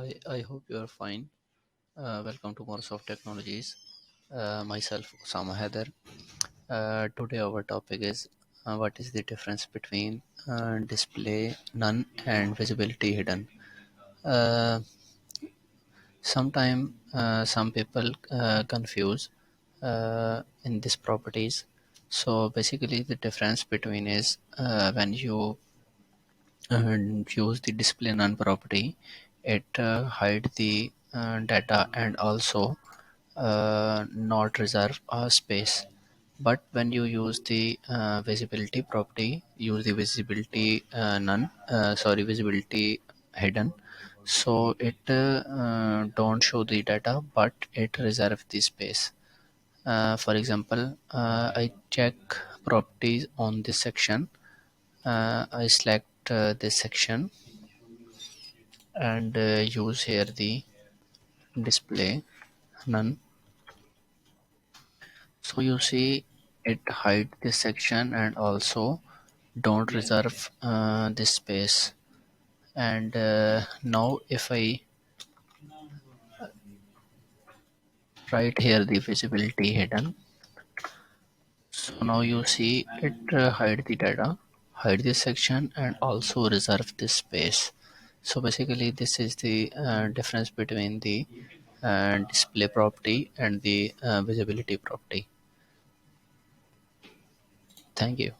I hope you are fine. Welcome to Morosoft Technologies. Myself, Osama Heather. Today, our topic is what is the difference between display none and visibility hidden. Uh, Sometimes some people confuse in these properties. So basically, the difference between is when you use the display none property, it hide the data and also not reserve a space. But when you use the visibility property, use the visibility visibility hidden, so it don't show the data but it reserve the space. For example, I check properties on this section. I select this section and use here the display none. So you see it hide this section and also don't reserve this space. And now if I write here the visibility hidden, so now you see it hide the data, hide this section and also reserve this space. So basically this is the difference between the display property and the visibility property. Thank you.